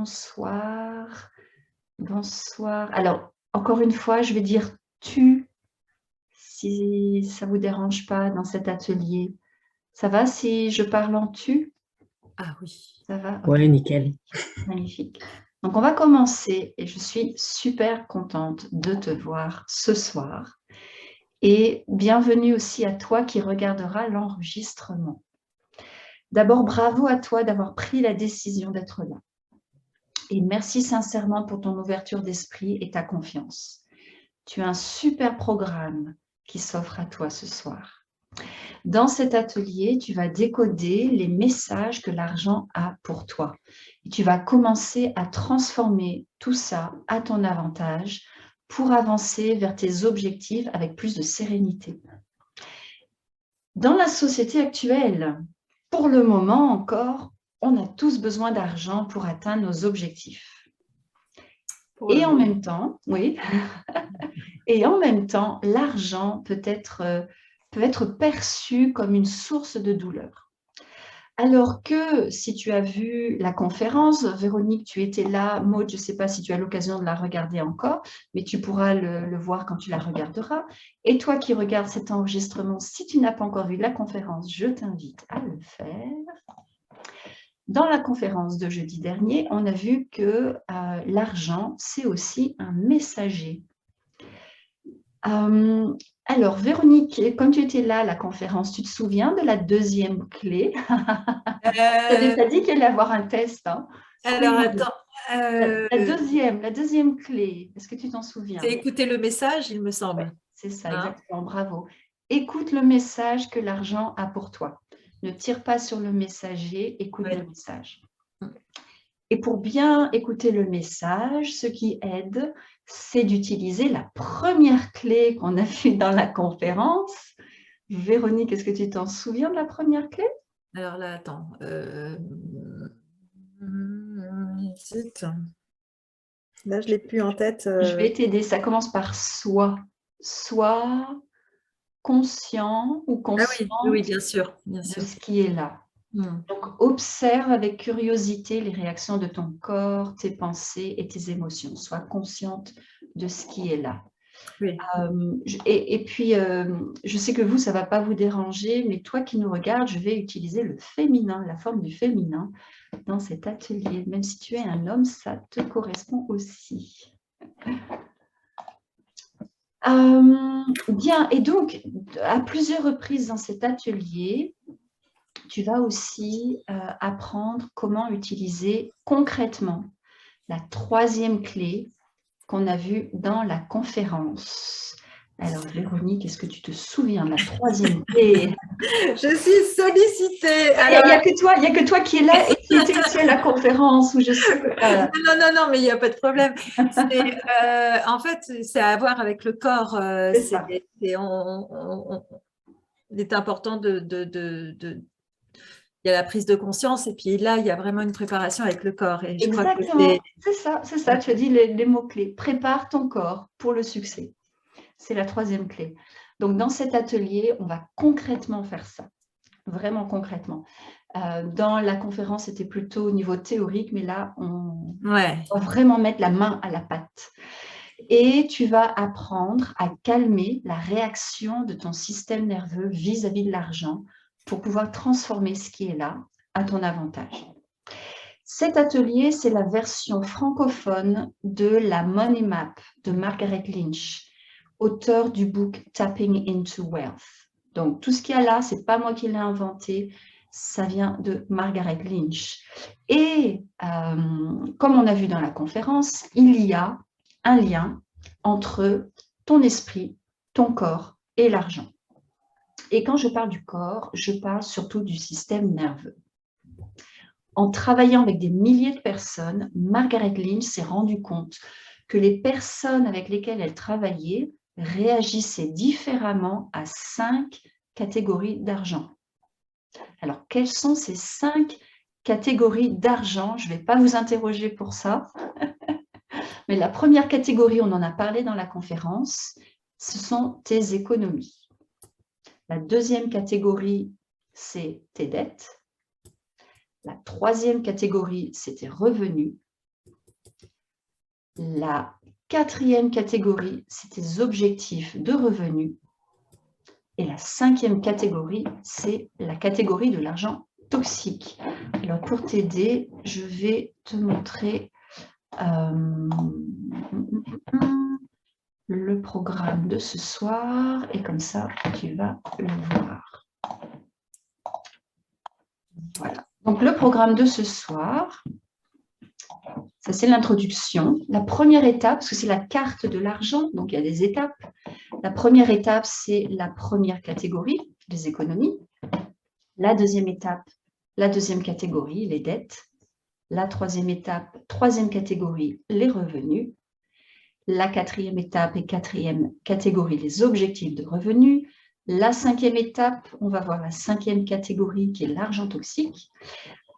bonsoir. Bonsoir. Alors, encore une fois, je vais dire tu, si ça ne vous dérange pas dans cet atelier. Ça va si je parle en tu? Ah oui. Ça va? Ok, Ouais, nickel. magnifique. Donc, on va commencer et je suis super contente de te voir ce soir. Et bienvenue aussi à toi qui regarderas l'enregistrement. D'abord, bravo à toi d'avoir pris la décision d'être là. Et merci sincèrement pour ton ouverture d'esprit et ta confiance. Tu as un super programme qui s'offre à toi ce soir. Dans cet atelier, tu vas décoder les messages que l'argent a pour toi. Et tu vas commencer à transformer tout ça à ton avantage pour avancer vers tes objectifs avec plus de sérénité. Dans la société actuelle, pour le moment encore, on a tous besoin d'argent pour atteindre nos objectifs. Et en même temps, oui, et en même temps, l'argent peut être perçu comme une source de douleur. Alors que si tu as vu la conférence, Véronique, tu étais là, Maud, je ne sais pas si tu as l'occasion de la regarder encore, mais tu pourras le voir quand tu la regarderas. Et toi qui regardes cet enregistrement, si tu n'as pas encore vu la conférence, je t'invite à le faire. Dans la conférence de jeudi dernier, on a vu que l'argent, c'est aussi un messager. Alors, Véronique, quand tu étais là à la conférence, tu te souviens de la deuxième clé? Tu as dit qu'il allait avoir un test. Hein. Alors, attends. La deuxième clé, est-ce que tu t'en souviens? C'est écouter le message, il me semble. Ouais, c'est ça, exactement, bravo. Écoute le message que l'argent a pour toi. Ne tire pas sur le messager, écoute le message. Et pour bien écouter le message, ce qui aide, c'est d'utiliser la première clé qu'on a vue dans la conférence. Véronique, est-ce que tu t'en souviens de la première clé? Alors là, attends. Là, je ne l'ai plus en tête. Je vais t'aider. Ça commence par soi. Sois conscient ou consciente oui, bien sûr, de ce qui est là. Donc, observe avec curiosité les réactions de ton corps, tes pensées et tes émotions. Sois consciente de ce qui est là. Oui. Et puis, je sais que vous, ça ne va pas vous déranger, mais toi qui nous regardes, je vais utiliser le féminin, la forme du féminin dans cet atelier. Même si tu es un homme, ça te correspond aussi. Bien, et donc, à plusieurs reprises dans cet atelier, tu vas aussi apprendre comment utiliser concrètement la troisième clé qu'on a vue dans la conférence. Alors, Véronique, est-ce que tu te souviens de la troisième clé? Je suis sollicitée. Il n'y a que toi qui es là et qui était aussi à la conférence où je sais que… Non, mais il n'y a pas de problème. En fait, c'est à voir avec le corps. Il est important il y a la prise de conscience et puis là, il y a vraiment une préparation avec le corps. Et je crois que c'est ça, tu as dit les mots-clés. Prépare ton corps pour le succès. C'est la troisième clé. Donc, dans cet atelier, on va concrètement faire ça, vraiment concrètement. Dans la conférence, c'était plutôt au niveau théorique, mais là, on va vraiment mettre la main à la pâte. Et tu vas apprendre à calmer la réaction de ton système nerveux vis-à-vis de l'argent pour pouvoir transformer ce qui est là à ton avantage. Cet atelier, c'est la version francophone de la Money Map de Margaret Lynch, auteure du book Tapping into Wealth. Donc, tout ce qu'il y a là, ce n'est pas moi qui l'ai inventé, ça vient de Margaret Lynch. Et comme on a vu dans la conférence, il y a un lien entre ton esprit, ton corps et l'argent. Et quand je parle du corps, je parle surtout du système nerveux. En travaillant avec des milliers de personnes, Margaret Lynch s'est rendue compte que les personnes avec lesquelles elle travaillait réagissaient différemment à 5 catégories d'argent. Alors, quelles sont ces 5 catégories d'argent? Je ne vais pas vous interroger pour ça. Mais la première catégorie, on en a parlé dans la conférence, ce sont tes économies. La deuxième catégorie, c'est tes dettes. La troisième catégorie, c'est tes revenus. La quatrième catégorie, c'est tes objectifs de revenus. Et la cinquième catégorie, c'est la catégorie de l'argent toxique. Alors, pour t'aider, je vais te montrer le programme de ce soir et comme ça, tu vas le voir. Voilà. Donc, le programme de ce soir, ça c'est l'introduction. La première étape, parce que c'est la carte de l'argent, donc il y a des étapes. La première étape, c'est la première catégorie, les économies. La deuxième étape, la deuxième catégorie, les dettes. La troisième étape, troisième catégorie, les revenus. La quatrième étape et quatrième catégorie, les objectifs de revenus. La cinquième étape, on va voir la cinquième catégorie qui est l'argent toxique.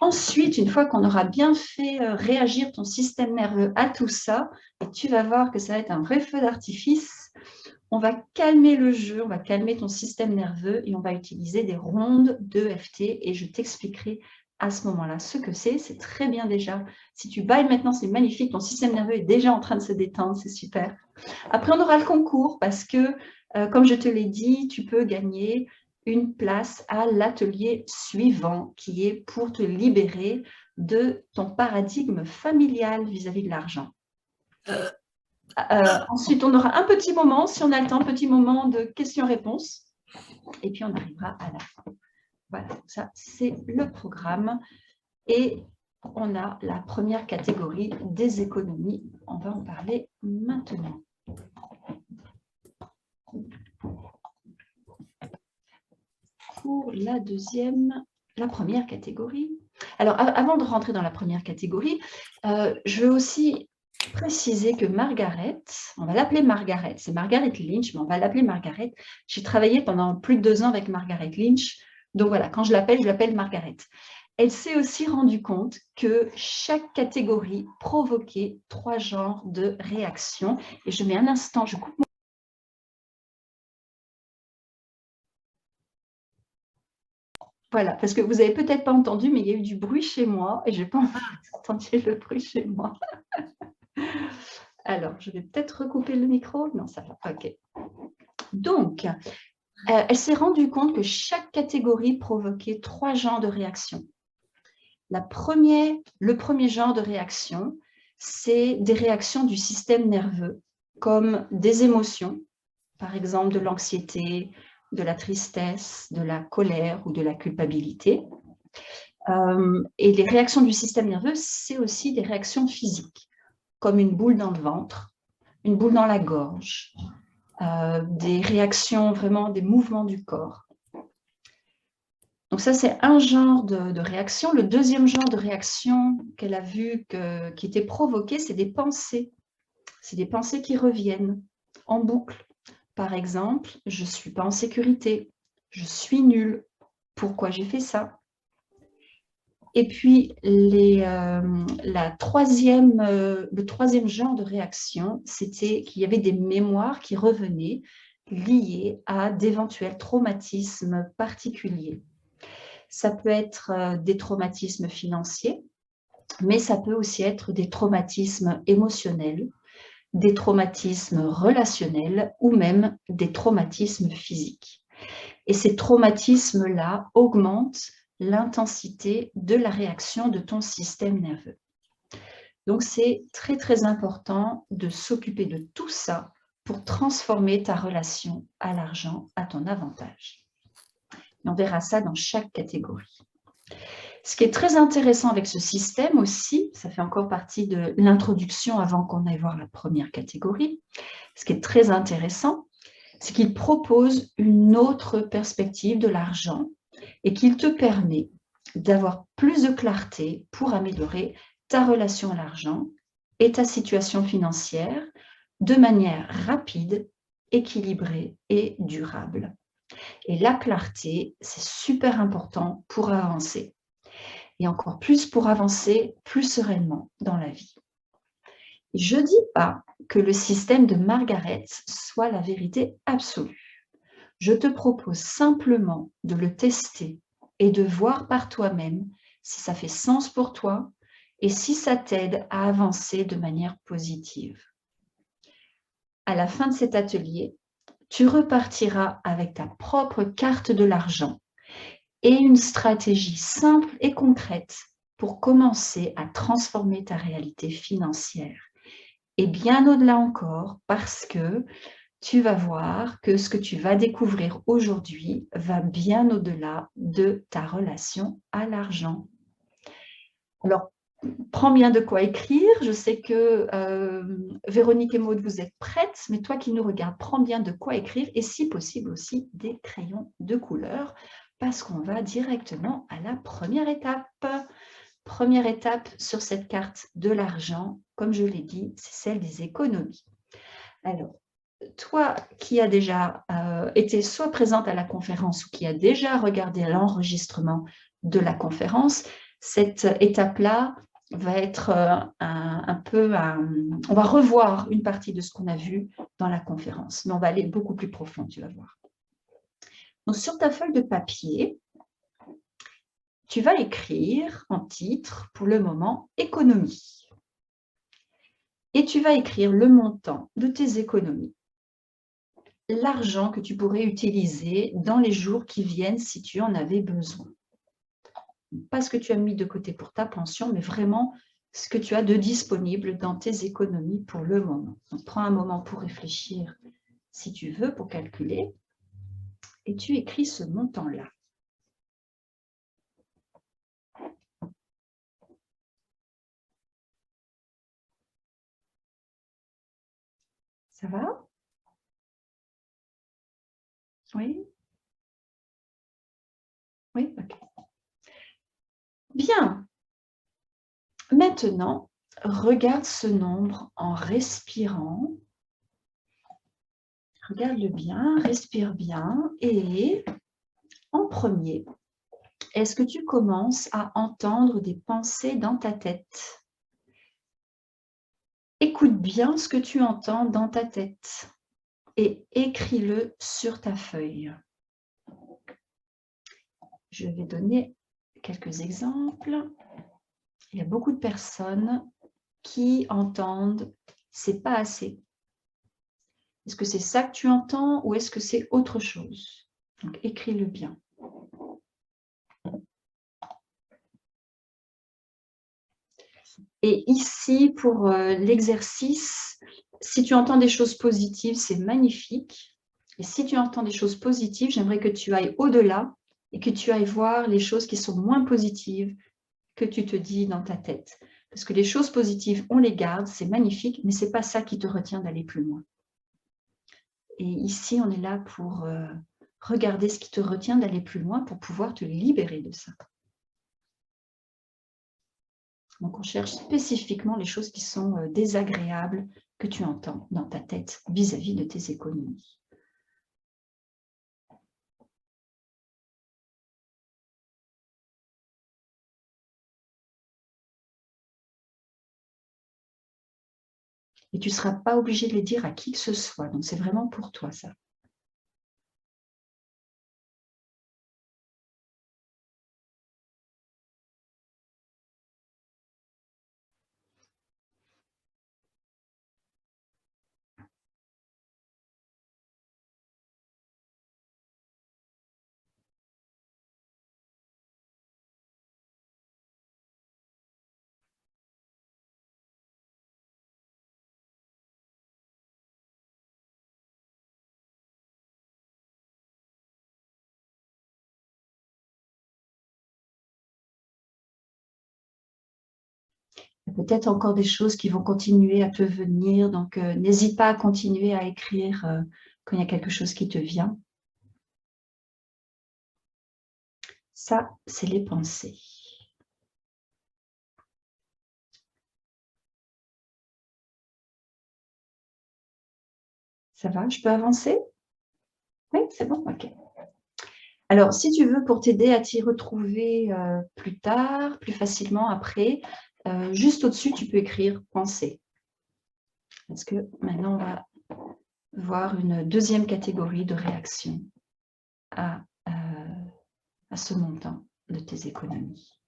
Ensuite, une fois qu'on aura bien fait réagir ton système nerveux à tout ça, et tu vas voir que ça va être un vrai feu d'artifice, on va calmer le jeu, on va calmer ton système nerveux et on va utiliser des rondes d'EFT et je t'expliquerai à ce moment-là ce que c'est. C'est très bien déjà. Si tu bailles maintenant, c'est magnifique. Ton système nerveux est déjà en train de se détendre, c'est super. Après, on aura le concours parce que, comme je te l'ai dit, tu peux gagner une place à l'atelier suivant qui est pour te libérer de ton paradigme familial vis-à-vis de l'argent. Ensuite, on aura un petit moment, si on a le temps, un petit moment de questions-réponses. Et puis, on arrivera à la fin. Voilà, ça, c'est le programme. Et on a la première catégorie des économies. On va en parler maintenant. Pour la première catégorie. Alors, avant de rentrer dans la première catégorie, je veux aussi préciser que Margaret, on va l'appeler Margaret, c'est Margaret Lynch, mais on va l'appeler Margaret. J'ai travaillé pendant plus de 2 ans avec Margaret Lynch, donc voilà, quand je l'appelle Margaret. Elle s'est aussi rendue compte que chaque catégorie provoquait 3 genres de réactions. Et je mets un instant, je coupe mon... Voilà, parce que vous n'avez peut-être pas entendu, mais il y a eu du bruit chez moi et je n'ai pas entendu le bruit chez moi. Alors, je vais peut-être recouper le micro. Non, ça va. OK. Donc, elle s'est rendue compte que chaque catégorie provoquait 3 genres de réactions. Le premier genre de réaction, c'est des réactions du système nerveux, comme des émotions, par exemple de l'anxiété, de la tristesse, de la colère ou de la culpabilité. Et les réactions du système nerveux, c'est aussi des réactions physiques, comme une boule dans le ventre, une boule dans la gorge, des réactions, vraiment des mouvements du corps. Donc ça, c'est un genre de réaction. Le deuxième genre de réaction qu'elle a vu qui était provoquée, c'est des pensées. C'est des pensées qui reviennent en boucle. Par exemple, je ne suis pas en sécurité, je suis nulle, pourquoi j'ai fait ça? Et puis, le troisième genre de réaction, c'était qu'il y avait des mémoires qui revenaient liées à d'éventuels traumatismes particuliers. Ça peut être des traumatismes financiers, mais ça peut aussi être des traumatismes émotionnels, des traumatismes relationnels ou même des traumatismes physiques. Et ces traumatismes-là augmentent l'intensité de la réaction de ton système nerveux. Donc, c'est très, très important de s'occuper de tout ça pour transformer ta relation à l'argent à ton avantage. Et on verra ça dans chaque catégorie. Ce qui est très intéressant avec ce système aussi, ça fait encore partie de l'introduction avant qu'on aille voir la première catégorie, ce qui est très intéressant, c'est qu'il propose une autre perspective de l'argent et qu'il te permet d'avoir plus de clarté pour améliorer ta relation à l'argent et ta situation financière de manière rapide, équilibrée et durable. Et la clarté, c'est super important pour avancer. Et encore plus pour avancer plus sereinement dans la vie. Je ne dis pas que le système de Margaret soit la vérité absolue. Je te propose simplement de le tester et de voir par toi-même si ça fait sens pour toi et si ça t'aide à avancer de manière positive. À la fin de cet atelier, tu repartiras avec ta propre carte de l'argent et une stratégie simple et concrète pour commencer à transformer ta réalité financière. Et bien au-delà encore, parce que tu vas voir que ce que tu vas découvrir aujourd'hui va bien au-delà de ta relation à l'argent. Alors, prends bien de quoi écrire. Je sais que Véronique et Maud, vous êtes prêtes, mais toi qui nous regardes, prends bien de quoi écrire et si possible aussi des crayons de couleur parce qu'on va directement à la première étape. Première étape sur cette carte de l'argent, comme je l'ai dit, c'est celle des économies. Alors, toi qui as déjà été soit présente à la conférence ou qui a déjà regardé l'enregistrement de la conférence, cette étape-là va être on va revoir une partie de ce qu'on a vu dans la conférence, mais on va aller beaucoup plus profond, tu vas voir. Donc, sur ta feuille de papier, tu vas écrire en titre, pour le moment, « Économie ». Et tu vas écrire le montant de tes économies, l'argent que tu pourrais utiliser dans les jours qui viennent si tu en avais besoin. Pas ce que tu as mis de côté pour ta pension, mais vraiment ce que tu as de disponible dans tes économies pour le moment. Donc, prends un moment pour réfléchir si tu veux, pour calculer, et tu écris ce montant-là. Ça va? Oui? Oui, ok. Bien. Maintenant, regarde ce nombre en respirant. Regarde-le bien, respire bien et en premier, est-ce que tu commences à entendre des pensées dans ta tête? Écoute bien ce que tu entends dans ta tête et écris-le sur ta feuille. Je vais donner quelques exemples. Il y a beaucoup de personnes qui entendent « c'est pas assez ». Est-ce que c'est ça que tu entends ou est-ce que c'est autre chose? Donc, écris-le bien. Et ici, pour l'exercice, si tu entends des choses positives, c'est magnifique. Et si tu entends des choses positives, j'aimerais que tu ailles au-delà et que tu ailles voir les choses qui sont moins positives que tu te dis dans ta tête. Parce que les choses positives, on les garde, c'est magnifique, mais ce n'est pas ça qui te retient d'aller plus loin. Et ici, on est là pour regarder ce qui te retient d'aller plus loin pour pouvoir te libérer de ça. Donc, on cherche spécifiquement les choses qui sont désagréables que tu entends dans ta tête vis-à-vis de tes économies. Et tu ne seras pas obligé de les dire à qui que ce soit. Donc, c'est vraiment pour toi, ça. Il y a peut-être encore des choses qui vont continuer à te venir. Donc, n'hésite pas à continuer à écrire quand il y a quelque chose qui te vient. Ça, c'est les pensées. Ça va? Je peux avancer? Oui, c'est bon? Ok. Alors, si tu veux, pour t'aider à t'y retrouver plus tard, plus facilement après, juste au-dessus, tu peux écrire « pensée ». Parce que maintenant, on va voir une deuxième catégorie de réaction à ce montant de tes économies.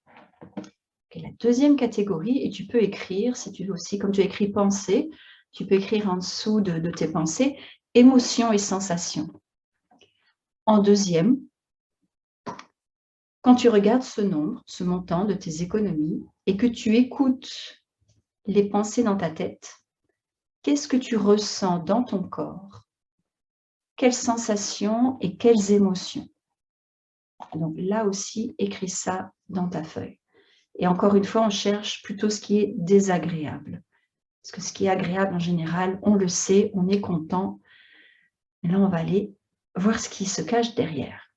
Et la deuxième catégorie, et tu peux écrire, si tu veux aussi, comme tu écris pensée, tu peux écrire en dessous de tes pensées, émotions et sensations. En deuxième, quand tu regardes ce nombre, ce montant de tes économies, et que tu écoutes les pensées dans ta tête, qu'est-ce que tu ressens dans ton corps? Quelles sensations et quelles émotions? Donc là aussi, écris ça dans ta feuille. Et encore une fois, on cherche plutôt ce qui est désagréable. Parce que ce qui est agréable en général, on le sait, on est content. Et là, on va aller voir ce qui se cache derrière.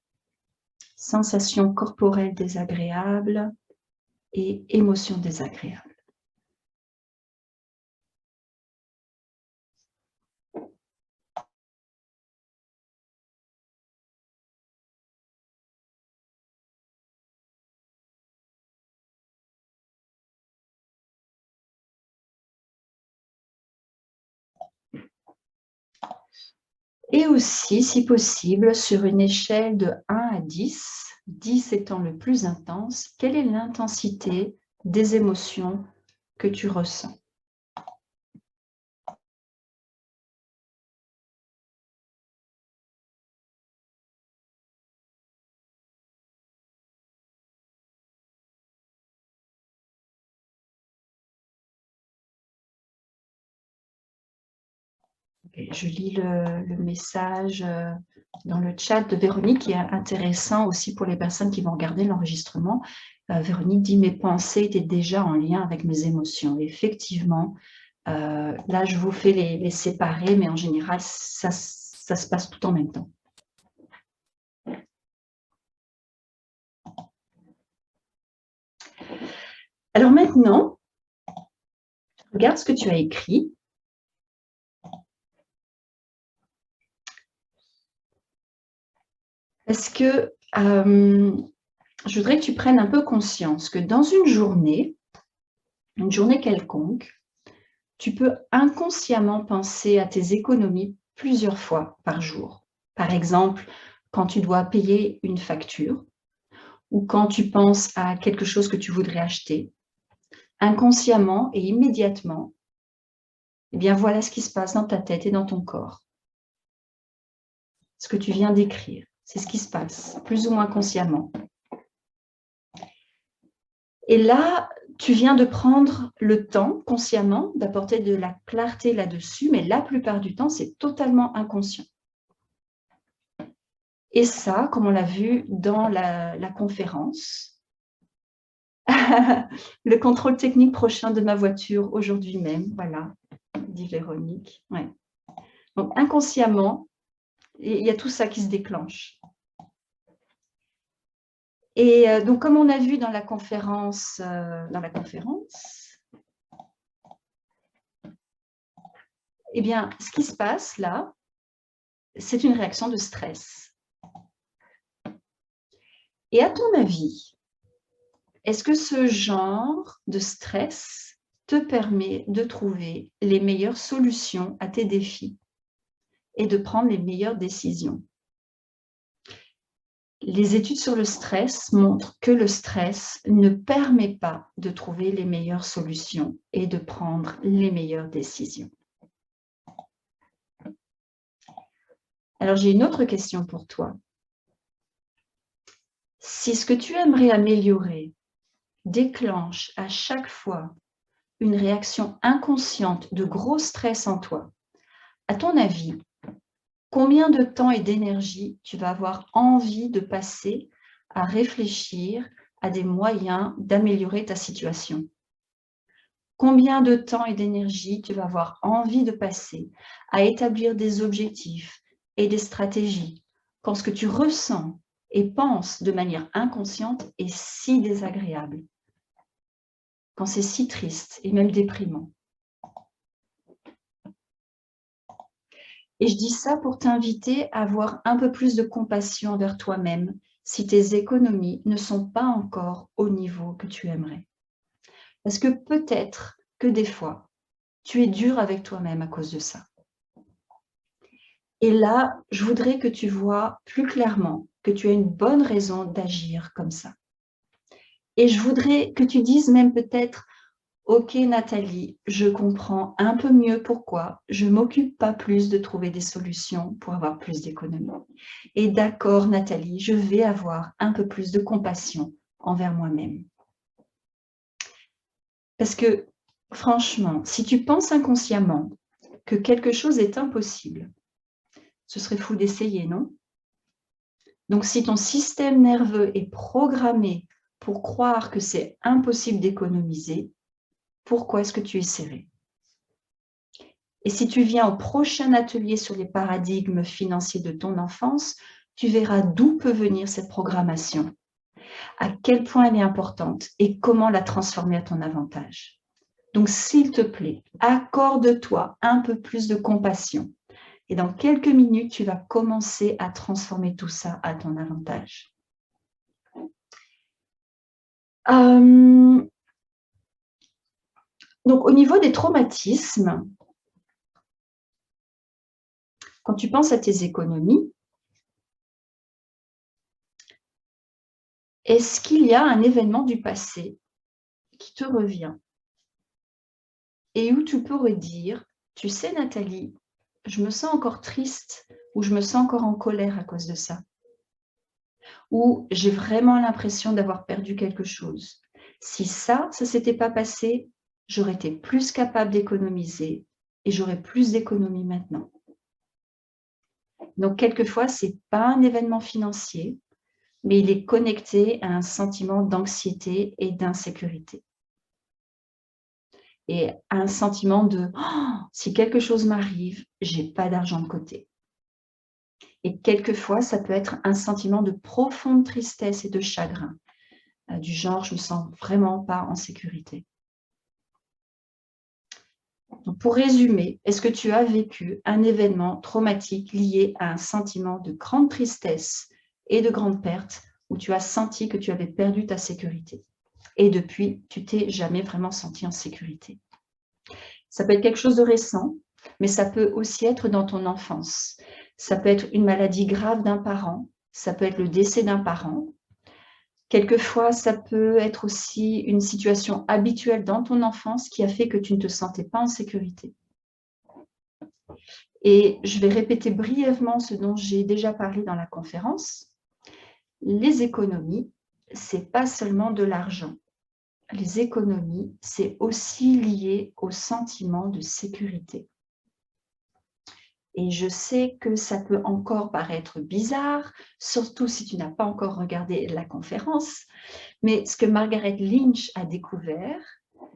Sensations corporelles désagréables et émotions désagréables. Et aussi, si possible, sur une échelle de 1 à 10, 10 étant le plus intense, quelle est l'intensité des émotions que tu ressens? Okay, je lis le message dans le chat de Véronique, qui est intéressant aussi pour les personnes qui vont regarder l'enregistrement. Véronique dit « Mes pensées étaient déjà en lien avec mes émotions ». Effectivement, là, je vous fais les séparer, mais en général, ça se passe tout en même temps. Alors maintenant, regarde ce que tu as écrit. Parce que je voudrais que tu prennes un peu conscience que dans une journée quelconque, tu peux inconsciemment penser à tes économies plusieurs fois par jour. Par exemple, quand tu dois payer une facture ou quand tu penses à quelque chose que tu voudrais acheter, inconsciemment et immédiatement, eh bien voilà ce qui se passe dans ta tête et dans ton corps. Ce que tu viens d'écrire, c'est ce qui se passe, plus ou moins consciemment. Et là, tu viens de prendre le temps, consciemment, d'apporter de la clarté là-dessus, mais la plupart du temps, c'est totalement inconscient. Et ça, comme on l'a vu dans la conférence, le contrôle technique prochain de ma voiture aujourd'hui même, voilà, dit Véronique. Ouais. Donc, inconsciemment, il y a tout ça qui se déclenche. Et donc, comme on a vu dans la conférence, eh bien, ce qui se passe là, c'est une réaction de stress. Et à ton avis, est-ce que ce genre de stress te permet de trouver les meilleures solutions à tes défis et de prendre les meilleures décisions? Les études sur le stress montrent que le stress ne permet pas de trouver les meilleures solutions et de prendre les meilleures décisions. Alors, j'ai une autre question pour toi. Si ce que tu aimerais améliorer déclenche à chaque fois une réaction inconsciente de gros stress en toi, à ton avis, combien de temps et d'énergie tu vas avoir envie de passer à réfléchir à des moyens d'améliorer ta situation? Combien de temps et d'énergie tu vas avoir envie de passer à établir des objectifs et des stratégies quand ce que tu ressens et penses de manière inconsciente est si désagréable, quand c'est si triste et même déprimant? Et je dis ça pour t'inviter à avoir un peu plus de compassion envers toi-même si tes économies ne sont pas encore au niveau que tu aimerais. Parce que peut-être que des fois, tu es dur avec toi-même à cause de ça. Et là, je voudrais que tu vois plus clairement que tu as une bonne raison d'agir comme ça. Et je voudrais que tu dises même peut-être, ok Nathalie, je comprends un peu mieux pourquoi je ne m'occupe pas plus de trouver des solutions pour avoir plus d'économie. Et d'accord Nathalie, je vais avoir un peu plus de compassion envers moi-même. Parce que franchement, si tu penses inconsciemment que quelque chose est impossible, ce serait fou d'essayer, non? Donc si ton système nerveux est programmé pour croire que c'est impossible d'économiser, pourquoi est-ce que tu essaierais? Et si tu viens au prochain atelier sur les paradigmes financiers de ton enfance, tu verras d'où peut venir cette programmation, à quel point elle est importante et comment la transformer à ton avantage. Donc, s'il te plaît, accorde-toi un peu plus de compassion. Et dans quelques minutes, tu vas commencer à transformer tout ça à ton avantage. Donc, au niveau des traumatismes, quand tu penses à tes économies, est-ce qu'il y a un événement du passé qui te revient et où tu pourrais dire, tu sais Nathalie, je me sens encore triste ou je me sens encore en colère à cause de ça, ou j'ai vraiment l'impression d'avoir perdu quelque chose. Si ça ne s'était pas passé, j'aurais été plus capable d'économiser et j'aurais plus d'économies maintenant. Donc, quelquefois, ce n'est pas un événement financier, mais il est connecté à un sentiment d'anxiété et d'insécurité. Et à un sentiment de oh, « si quelque chose m'arrive, je n'ai pas d'argent de côté ». Et quelquefois, ça peut être un sentiment de profonde tristesse et de chagrin, du genre « je ne me sens vraiment pas en sécurité ». Donc, pour résumer, est-ce que tu as vécu un événement traumatique lié à un sentiment de grande tristesse et de grande perte où tu as senti que tu avais perdu ta sécurité et depuis, tu t'es jamais vraiment senti en sécurité? Ça peut être quelque chose de récent, mais ça peut aussi être dans ton enfance. Ça peut être une maladie grave d'un parent, ça peut être le décès d'un parent. Quelquefois, ça peut être aussi une situation habituelle dans ton enfance qui a fait que tu ne te sentais pas en sécurité. Et je vais répéter brièvement ce dont j'ai déjà parlé dans la conférence. Les économies, ce n'est pas seulement de l'argent. Les économies, c'est aussi lié au sentiment de sécurité. Et je sais que ça peut encore paraître bizarre, surtout si tu n'as pas encore regardé la conférence, mais ce que Margaret Lynch a découvert,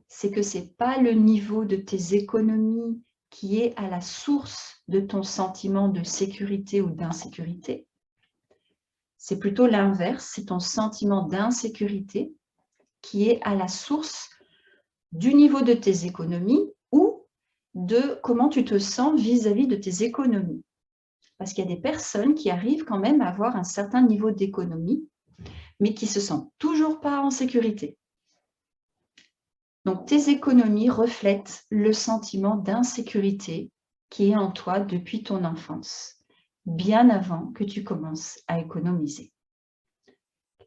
c'est que ce n'est pas le niveau de tes économies qui est à la source de ton sentiment de sécurité ou d'insécurité. C'est plutôt l'inverse, c'est ton sentiment d'insécurité qui est à la source du niveau de tes économies ou de comment tu te sens vis-à-vis de tes économies. Parce qu'il y a des personnes qui arrivent quand même à avoir un certain niveau d'économie, mais qui ne se sentent toujours pas en sécurité. Donc, tes économies reflètent le sentiment d'insécurité qui est en toi depuis ton enfance, bien avant que tu commences à économiser.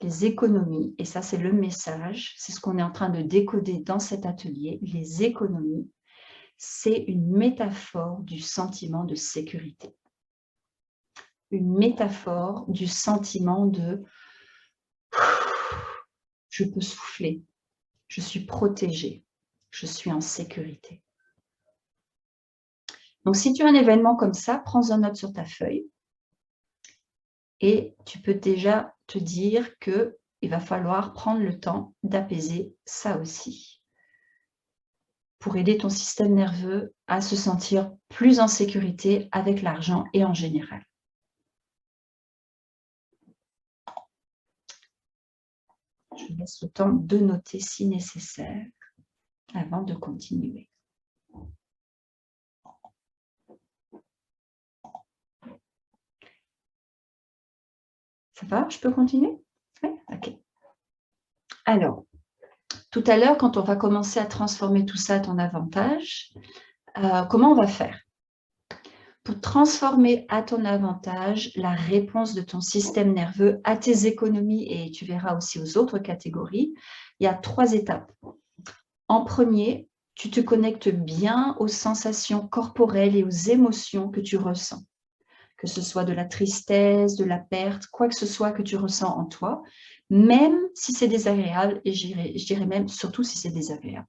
Les économies, et ça c'est le message, c'est ce qu'on est en train de décoder dans cet atelier, les économies, c'est une métaphore du sentiment de sécurité. Une métaphore du sentiment de « je peux souffler, je suis protégée, je suis en sécurité ». Donc, si tu as un événement comme ça, prends-en note sur ta feuille et tu peux déjà te dire qu'il va falloir prendre le temps d'apaiser ça aussi pour aider ton système nerveux à se sentir plus en sécurité avec l'argent et en général. Je vous laisse le temps de noter si nécessaire avant de continuer. Ça va? Je peux continuer? Oui? Ok. Alors, tout à l'heure, quand on va commencer à transformer tout ça à ton avantage, comment on va faire? Pour transformer à ton avantage la réponse de ton système nerveux à tes économies, et tu verras aussi aux autres catégories, Il y a 3 étapes. En premier, tu te connectes bien aux sensations corporelles et aux émotions que tu ressens. Que ce soit de la tristesse, de la perte, quoi que ce soit que tu ressens en toi, même si c'est désagréable, et je dirais même surtout si c'est désagréable.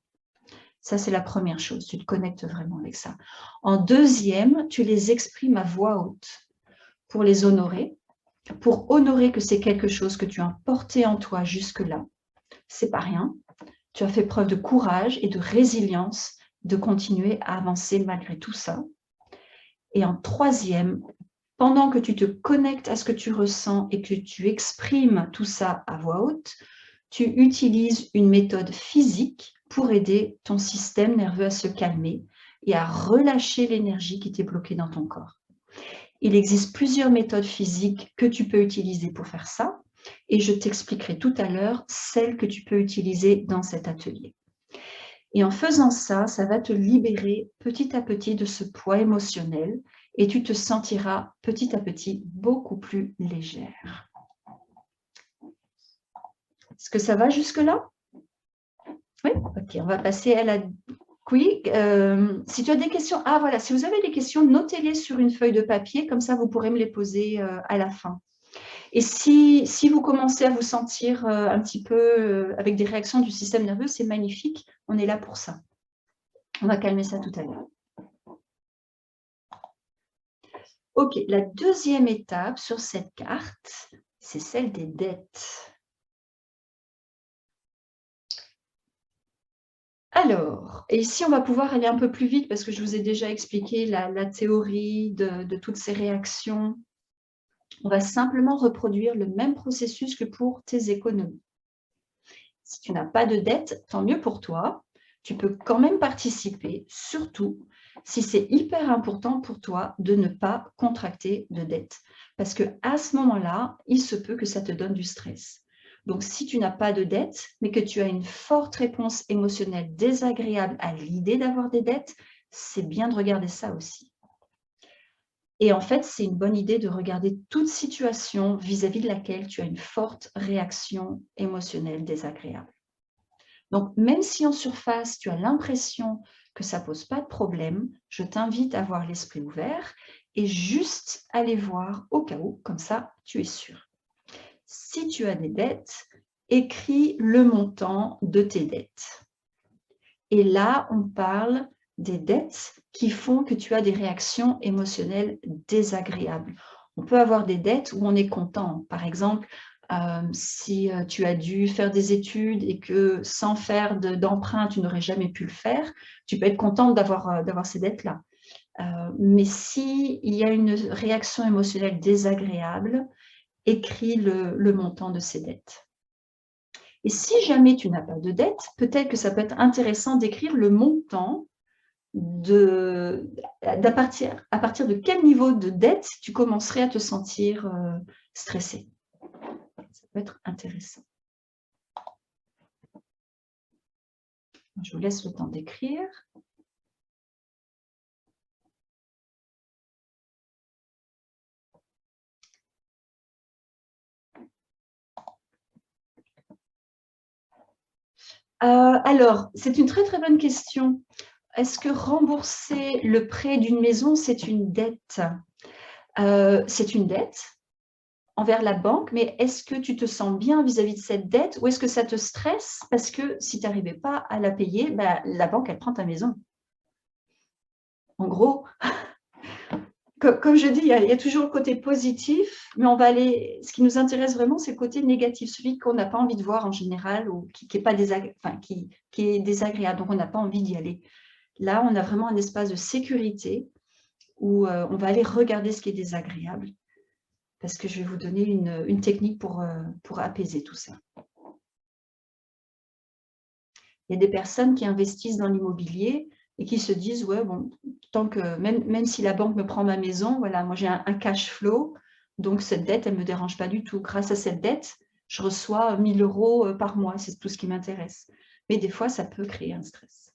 Ça, c'est la première chose, tu te connectes vraiment avec ça. En deuxième, tu les exprimes à voix haute pour les honorer, pour honorer que c'est quelque chose que tu as porté en toi jusque-là. C'est pas rien. Tu as fait preuve de courage et de résilience de continuer à avancer malgré tout ça. Et en troisième, pendant que tu te connectes à ce que tu ressens et que tu exprimes tout ça à voix haute, tu utilises une méthode physique pour aider ton système nerveux à se calmer et à relâcher l'énergie qui t'est bloquée dans ton corps. Il existe plusieurs méthodes physiques que tu peux utiliser pour faire ça et je t'expliquerai tout à l'heure celles que tu peux utiliser dans cet atelier. Et en faisant ça, ça va te libérer petit à petit de ce poids émotionnel et tu te sentiras petit à petit beaucoup plus légère. Est-ce que ça va jusque-là? Oui, ok, on va passer à la quick. Si tu as des questions, ah voilà, si vous avez des questions, notez-les sur une feuille de papier, comme ça vous pourrez me les poser à la fin. Et si vous commencez à vous sentir un petit peu avec des réactions du système nerveux, c'est magnifique, on est là pour ça. On va calmer ça tout à l'heure. Ok, la deuxième étape sur cette carte, c'est celle des dettes. Alors, et ici, on va pouvoir aller un peu plus vite parce que je vous ai déjà expliqué la théorie de toutes ces réactions. On va simplement reproduire le même processus que pour tes économies. Si tu n'as pas de dette, tant mieux pour toi. Tu peux quand même participer, surtout si c'est hyper important pour toi de ne pas contracter de dette. Parce qu'à ce moment-là, il se peut que ça te donne du stress. Donc, si tu n'as pas de dette, mais que tu as une forte réponse émotionnelle désagréable à l'idée d'avoir des dettes, c'est bien de regarder ça aussi. Et en fait, c'est une bonne idée de regarder toute situation vis-à-vis de laquelle tu as une forte réaction émotionnelle désagréable. Donc, même si en surface, tu as l'impression que ça ne pose pas de problème, je t'invite à avoir l'esprit ouvert et juste aller voir au cas où, comme ça, tu es sûr. Si tu as des dettes, écris le montant de tes dettes. Et là, on parle des dettes qui font que tu as des réactions émotionnelles désagréables. On peut avoir des dettes où on est content. Par exemple, si tu as dû faire des études et que sans faire d'emprunt, tu n'aurais jamais pu le faire, tu peux être contente d'avoir ces dettes-là. Mais s'il y a une réaction émotionnelle désagréable, écris le montant de ces dettes. Et si jamais tu n'as pas de dette, peut-être que ça peut être intéressant d'écrire le montant à partir de quel niveau de dette tu commencerais à te sentir stressé. Ça peut être intéressant. Je vous laisse le temps d'écrire. Alors, c'est une très très bonne question. Est-ce que rembourser le prêt d'une maison, c'est une dette? C'est une dette envers la banque, mais est-ce que tu te sens bien vis-à-vis de cette dette ou est-ce que ça te stresse parce que si tu n'arrivais pas à la payer, bah, la banque, elle prend ta maison. En gros, comme je dis, il y a toujours le côté positif, mais on va aller. Ce qui nous intéresse vraiment, c'est le côté négatif, celui qu'on n'a pas envie de voir en général ou qui est désagréable, donc on n'a pas envie d'y aller. Là, on a vraiment un espace de sécurité où on va aller regarder ce qui est désagréable, parce que je vais vous donner une technique pour apaiser tout ça. Il y a des personnes qui investissent dans l'immobilier et qui se disent, ouais, bon, tant que même si la banque me prend ma maison, voilà, moi j'ai un cash flow, donc cette dette, elle ne me dérange pas du tout. Grâce à cette dette, je reçois 1 000 € par mois, c'est tout ce qui m'intéresse. Mais des fois, ça peut créer un stress.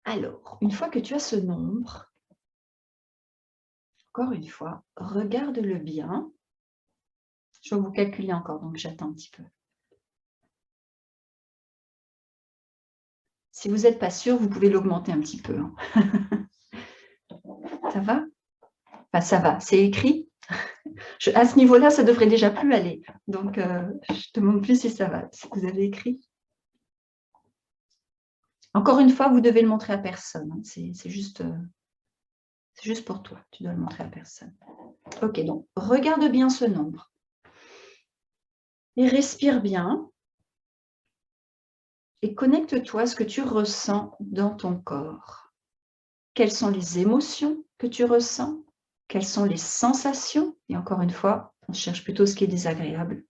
Alors, une fois que tu as ce nombre, encore une fois, regarde-le bien Je vais vous calculer encore, donc j'attends un petit peu. Si vous n'êtes pas sûr, vous pouvez l'augmenter un petit peu. Hein. Ça va? Enfin, ça va, c'est écrit. À ce niveau-là, ça devrait déjà plus aller. Donc, je ne demande plus si ça va, si vous avez écrit. Encore une fois, vous devez le montrer à personne. Hein. C'est juste pour toi. Tu dois le montrer à personne. Ok, donc, regarde bien ce nombre. Et respire bien. Et connecte-toi à ce que tu ressens dans ton corps. Quelles sont les émotions que tu ressens? Quelles sont les sensations? Et encore une fois, on cherche plutôt ce qui est désagréable.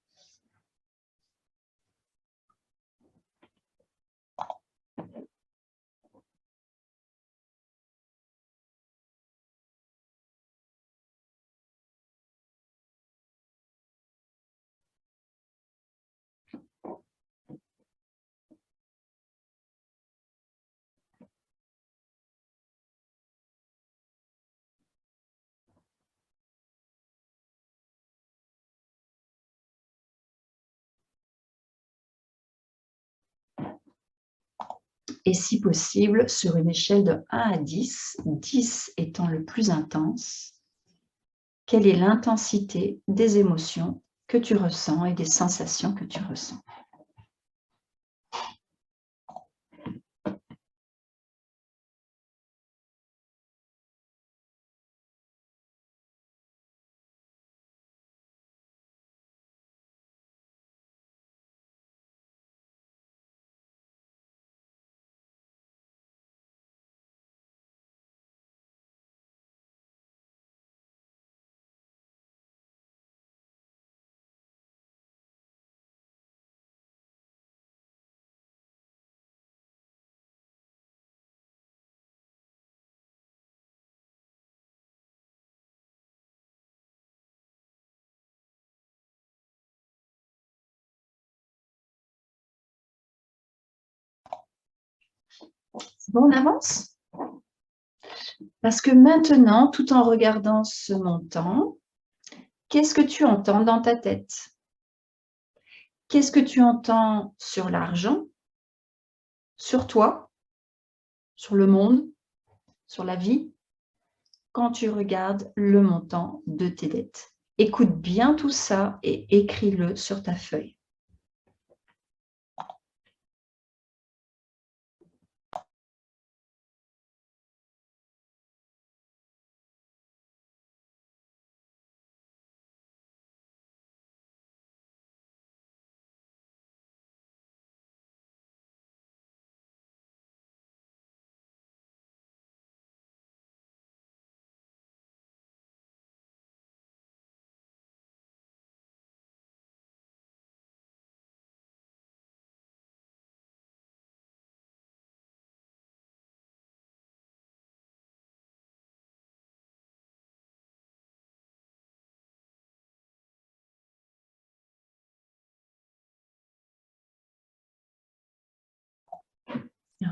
Et si possible, sur une échelle de 1 à 10, 10 étant le plus intense, quelle est l'intensité des émotions que tu ressens et des sensations que tu ressens? Bon, on avance? Parce que maintenant, tout en regardant ce montant, qu'est-ce que tu entends dans ta tête? Qu'est-ce que tu entends sur l'argent, sur toi, sur le monde, sur la vie, quand tu regardes le montant de tes dettes? Écoute bien tout ça et écris-le sur ta feuille.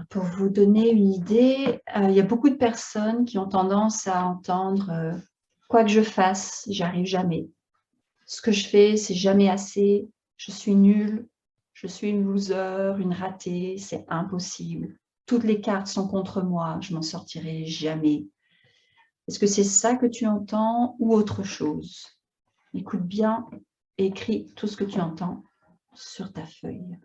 Pour vous donner une idée, il y a beaucoup de personnes qui ont tendance à entendre quoi que je fasse, j'y arrive jamais. Ce que je fais, c'est jamais assez. Je suis nulle, je suis une loser, une ratée, c'est impossible. Toutes les cartes sont contre moi, je m'en sortirai jamais. Est-ce que c'est ça que tu entends ou autre chose? Écoute bien, écris tout ce que tu entends sur ta feuille.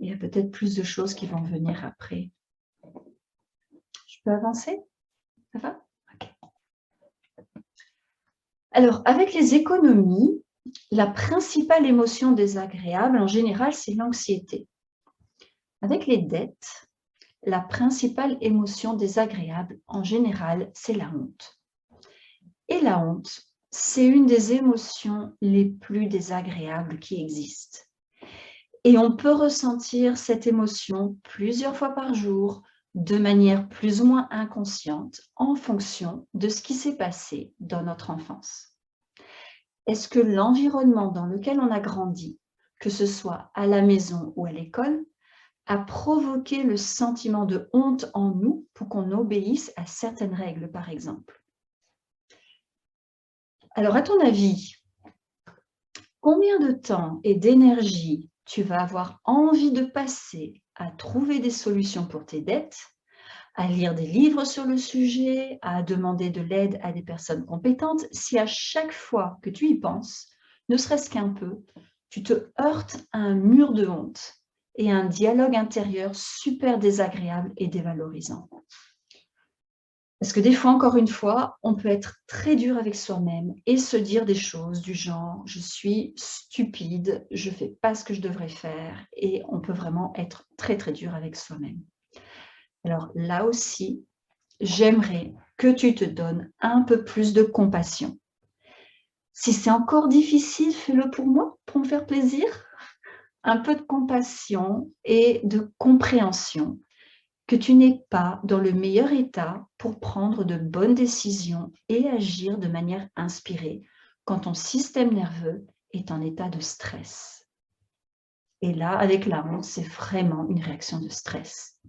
Il y a peut-être plus de choses qui vont venir après. Je peux avancer? Ça va? Ok. Alors, avec les économies, la principale émotion désagréable, en général, c'est l'anxiété. Avec les dettes, la principale émotion désagréable, en général, c'est la honte. Et la honte, c'est une des émotions les plus désagréables qui existent. Et on peut ressentir cette émotion plusieurs fois par jour, de manière plus ou moins inconsciente, en fonction de ce qui s'est passé dans notre enfance. Est-ce que l'environnement dans lequel on a grandi, que ce soit à la maison ou à l'école, a provoqué le sentiment de honte en nous pour qu'on obéisse à certaines règles, par exemple? Alors, à ton avis, combien de temps et d'énergie tu vas avoir envie de passer à trouver des solutions pour tes dettes, à lire des livres sur le sujet, à demander de l'aide à des personnes compétentes, si à chaque fois que tu y penses, ne serait-ce qu'un peu, tu te heurtes à un mur de honte et à un dialogue intérieur super désagréable et dévalorisant? Parce que des fois, encore une fois, on peut être très dur avec soi-même et se dire des choses du genre « je suis stupide, je ne fais pas ce que je devrais faire » et on peut vraiment être très très dur avec soi-même. Alors là aussi, j'aimerais que tu te donnes un peu plus de compassion. Si c'est encore difficile, fais-le pour moi, pour me faire plaisir. Un peu de compassion et de compréhension que tu n'es pas dans le meilleur état pour prendre de bonnes décisions et agir de manière inspirée quand ton système nerveux est en état de stress. Et là, avec la honte, c'est vraiment une réaction de stress.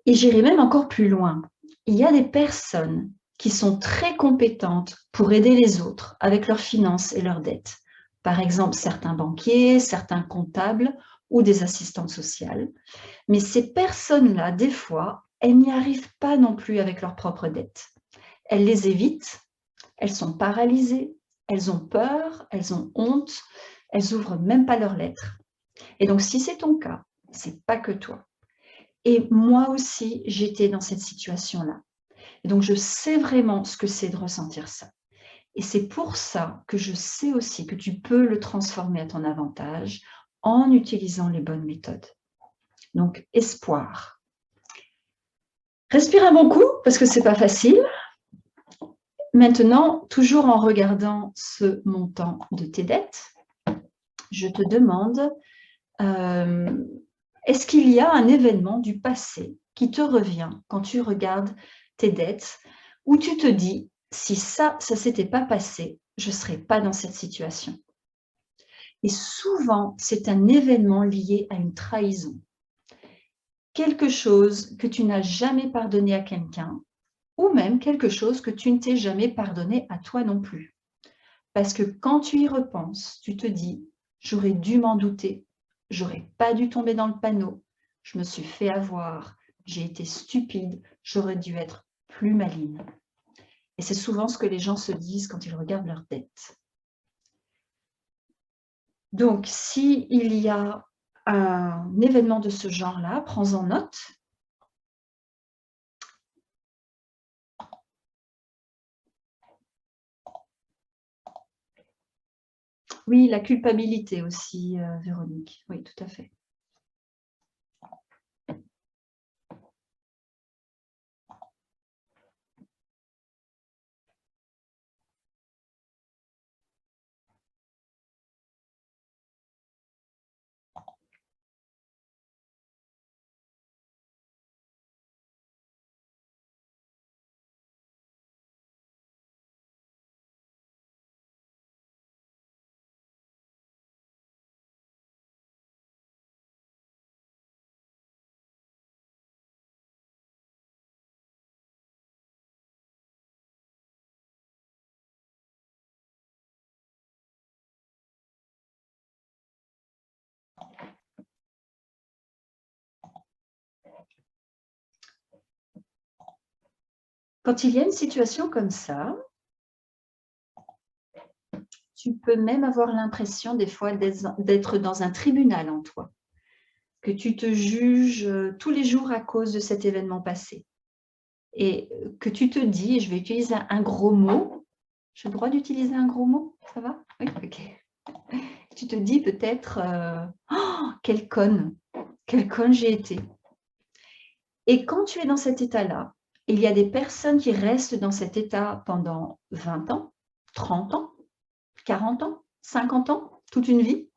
Et j'irai même encore plus loin. Il y a des personnes qui sont très compétentes pour aider les autres avec leurs finances et leurs dettes. Par exemple, certains banquiers, certains comptables ou des assistantes sociales. Mais ces personnes-là, des fois, elles n'y arrivent pas non plus avec leurs propres dettes. Elles les évitent, elles sont paralysées, elles ont peur, elles ont honte, elles n'ouvrent même pas leurs lettres. Et donc, si c'est ton cas, c'est pas que toi. Et moi aussi, j'étais dans cette situation-là. Et donc, je sais vraiment ce que c'est de ressentir ça. Et c'est pour ça que je sais aussi que tu peux le transformer à ton avantage en utilisant les bonnes méthodes. Donc, espoir. Respire un bon coup, parce que ce n'est pas facile. Maintenant, toujours en regardant ce montant de tes dettes, je te demande, est-ce qu'il y a un événement du passé qui te revient quand tu regardes tes dettes, où tu te dis, si ça ne s'était pas passé, je ne serais pas dans cette situation? Et souvent, c'est un événement lié à une trahison. Quelque chose que tu n'as jamais pardonné à quelqu'un, ou même quelque chose que tu ne t'es jamais pardonné à toi non plus. Parce que quand tu y repenses, tu te dis, j'aurais dû m'en douter, j'aurais pas dû tomber dans le panneau, je me suis fait avoir, j'ai été stupide, j'aurais dû être plus maligne. Et c'est souvent ce que les gens se disent quand ils regardent leurs dettes. Donc, s'il y a un événement de ce genre-là, prends-en note. Oui, la culpabilité aussi, Véronique. Oui, tout à fait. Quand il y a une situation comme ça, tu peux même avoir l'impression des fois d'être dans un tribunal en toi, que tu te juges tous les jours à cause de cet événement passé. Et que tu te dis, je vais utiliser un gros mot, j'ai le droit d'utiliser un gros mot, ça va? Oui, ok. Tu te dis peut-être, oh, quelle conne j'ai été. Et quand tu es dans cet état-là, Il y a des personnes qui restent dans cet état pendant 20 ans, 30 ans, 40 ans, 50 ans, toute une vie.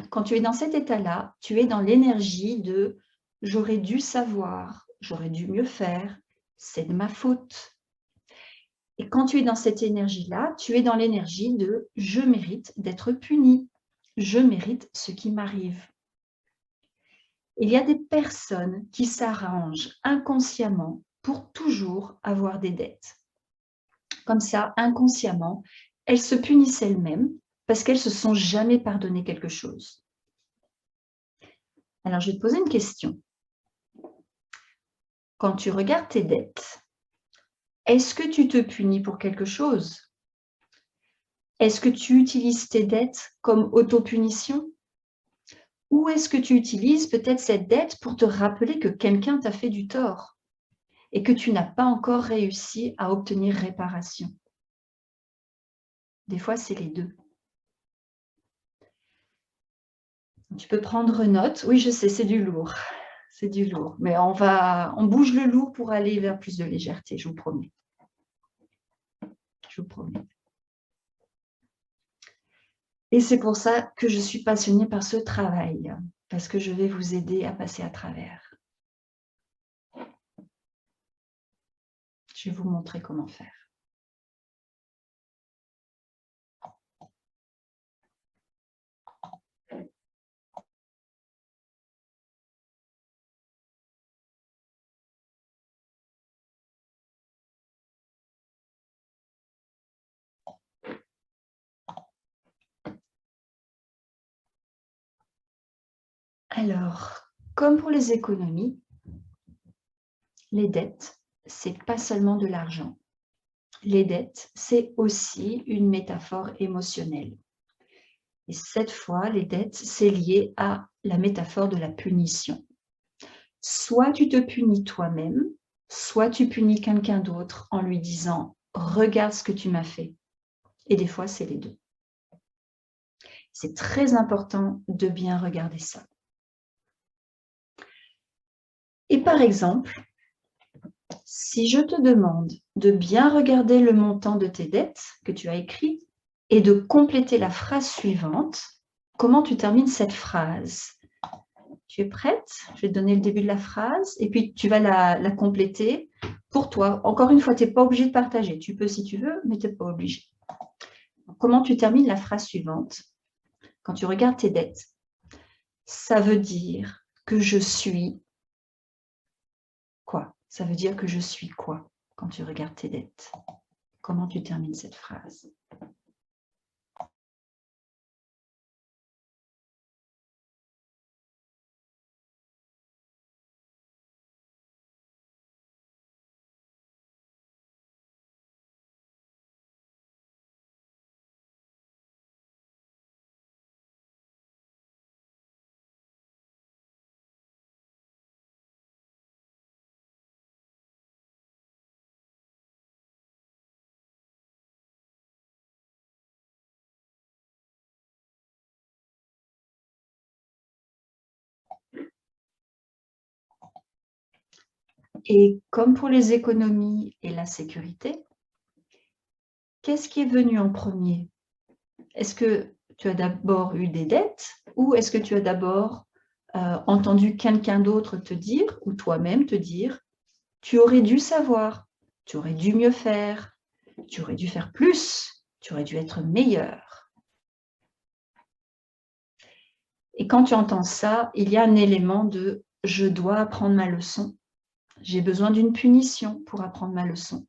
Quand tu es dans cet état-là, tu es dans l'énergie de « j'aurais dû savoir, j'aurais dû mieux faire, c'est de ma faute ». Et quand tu es dans cette énergie-là, tu es dans l'énergie de « je mérite d'être puni, je mérite ce qui m'arrive ». Il y a des personnes qui s'arrangent inconsciemment pour toujours avoir des dettes. Comme ça, inconsciemment, elles se punissent elles-mêmes parce qu'elles ne se sont jamais pardonné quelque chose. Alors, je vais te poser une question. Quand tu regardes tes dettes, est-ce que tu te punis pour quelque chose? Est-ce que tu utilises tes dettes comme autopunition? Ou est-ce que tu utilises peut-être cette dette pour te rappeler que quelqu'un t'a fait du tort et que tu n'as pas encore réussi à obtenir réparation? Des fois, c'est les deux. Tu peux prendre note. Oui, je sais, c'est du lourd. C'est du lourd. Mais on bouge le lourd pour aller vers plus de légèreté, je vous promets. Je vous promets. Et c'est pour ça que je suis passionnée par ce travail, parce que je vais vous aider à passer à travers. Je vais vous montrer comment faire. Alors, comme pour les économies, les dettes, c'est pas seulement de l'argent. Les dettes, c'est aussi une métaphore émotionnelle. Et cette fois, les dettes, c'est lié à la métaphore de la punition. Soit tu te punis toi-même, soit tu punis quelqu'un d'autre en lui disant « regarde ce que tu m'as fait ». Et des fois, c'est les deux. C'est très important de bien regarder ça. Et par exemple, si je te demande de bien regarder le montant de tes dettes que tu as écrit et de compléter la phrase suivante, comment tu termines cette phrase? Tu es prête? Je vais te donner le début de la phrase et puis tu vas la compléter pour toi. Encore une fois, tu n'es pas obligé de partager. Tu peux si tu veux, mais tu n'es pas obligé. Comment tu termines la phrase suivante? Quand tu regardes tes dettes, ça veut dire que je suis quoi? Ça veut dire que je suis quoi quand tu regardes tes dettes? Comment tu termines cette phrase? Et comme pour les économies et la sécurité, qu'est-ce qui est venu en premier? Est-ce que tu as d'abord eu des dettes ou est-ce que tu as d'abord entendu quelqu'un d'autre te dire ou toi-même te dire « tu aurais dû savoir, tu aurais dû mieux faire, tu aurais dû faire plus, tu aurais dû être meilleur ». Et quand tu entends ça, il y a un élément de « je dois apprendre ma leçon ». J'ai besoin d'une punition pour apprendre ma leçon.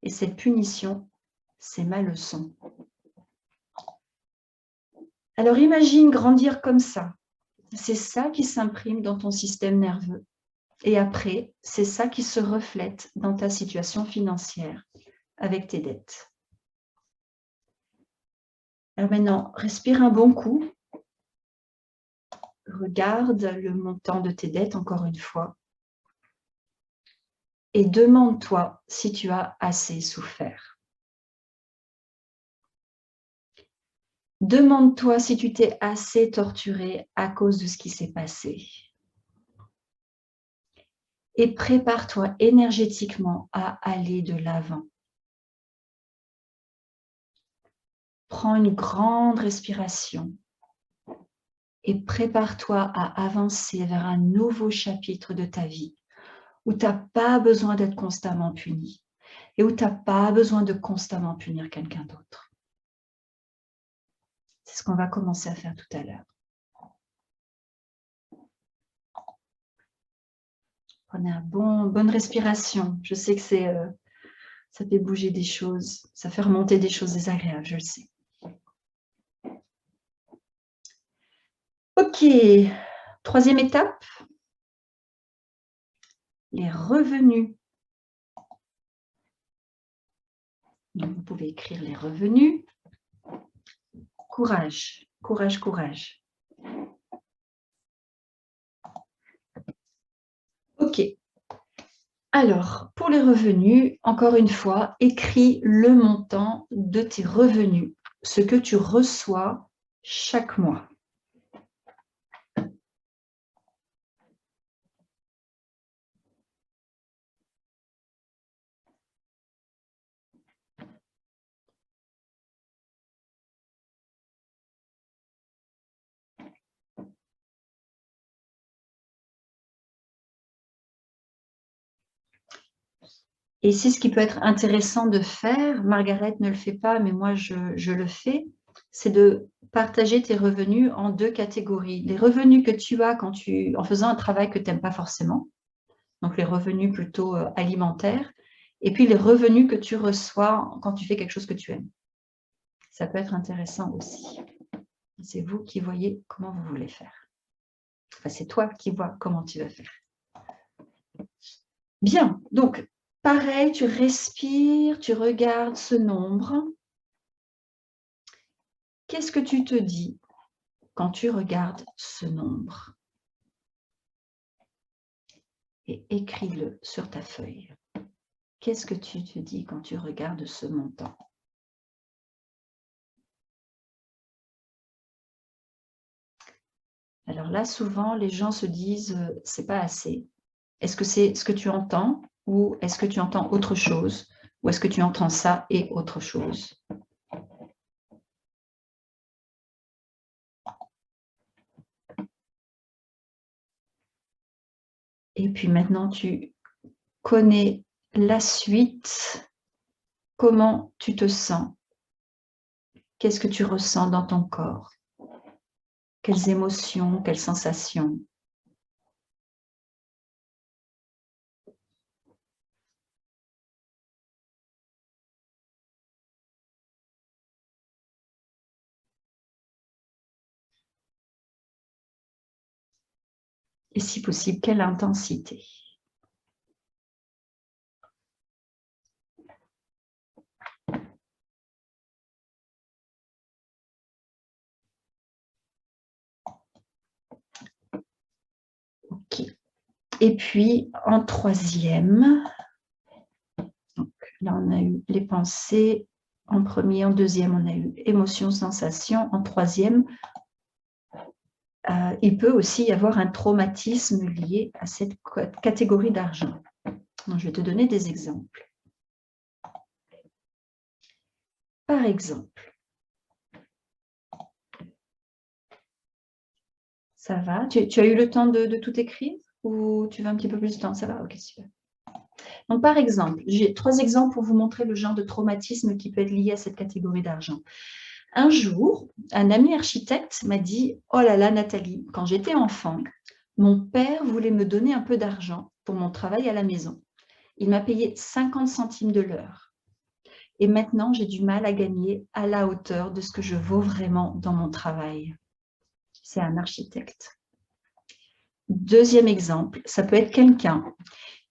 Et cette punition, c'est ma leçon. Alors imagine grandir comme ça. C'est ça qui s'imprime dans ton système nerveux. Et après, c'est ça qui se reflète dans ta situation financière avec tes dettes. Alors maintenant, respire un bon coup. Regarde le montant de tes dettes encore une fois. Et demande-toi si tu as assez souffert. Demande-toi si tu t'es assez torturé à cause de ce qui s'est passé. et prépare-toi énergétiquement à aller de l'avant. Prends une grande respiration et prépare-toi à avancer vers un nouveau chapitre de ta vie où tu n'as pas besoin d'être constamment puni et où tu n'as pas besoin de constamment punir quelqu'un d'autre. C'est ce qu'on va commencer à faire tout à l'heure. Prenez une bonne respiration. Je sais que ça fait bouger des choses, ça fait remonter des choses désagréables, je le sais. Ok, troisième étape, les revenus. Donc, vous pouvez écrire les revenus. Courage, courage, courage. Ok. Alors, pour les revenus, encore une fois, écris le montant de tes revenus, ce que tu reçois chaque mois. Et ici, ce qui peut être intéressant de faire, Margaret ne le fait pas, mais moi je le fais, c'est de partager tes revenus en deux catégories. Les revenus que tu as en faisant un travail que tu n'aimes pas forcément, donc les revenus plutôt alimentaires, et puis les revenus que tu reçois quand tu fais quelque chose que tu aimes. Ça peut être intéressant aussi. C'est vous qui voyez comment vous voulez faire. Enfin, c'est toi qui vois comment tu vas faire. Bien, donc pareil, tu respires, tu regardes ce nombre. Qu'est-ce que tu te dis quand tu regardes ce nombre? Et écris-le sur ta feuille. Qu'est-ce que tu te dis quand tu regardes ce montant? Alors là, souvent, les gens se disent « c'est pas assez ». Est-ce que c'est ce que tu entends ou est-ce que tu entends autre chose? Ou est-ce que tu entends ça et autre chose? Et puis maintenant, tu connais la suite. Comment tu te sens? Qu'est-ce que tu ressens dans ton corps? Quelles émotions, quelles sensations? Et si possible, quelle intensité? Ok. Et puis, en troisième, donc là, on a eu les pensées. En premier, en deuxième, on a eu émotions, sensations. En troisième, il peut aussi y avoir un traumatisme lié à cette catégorie d'argent. Je vais te donner des exemples. Par exemple, ça va? Tu as eu le temps de tout écrire ou tu veux un petit peu plus de temps? Ça va? Ok, super. Donc, par exemple, j'ai 3 exemples pour vous montrer le genre de traumatisme qui peut être lié à cette catégorie d'argent. Un jour, un ami architecte m'a dit « Oh là là, Nathalie, quand j'étais enfant, mon père voulait me donner un peu d'argent pour mon travail à la maison. Il m'a payé 50 centimes de l'heure. Et maintenant, j'ai du mal à gagner à la hauteur de ce que je vaux vraiment dans mon travail. » C'est un architecte. Deuxième exemple, ça peut être quelqu'un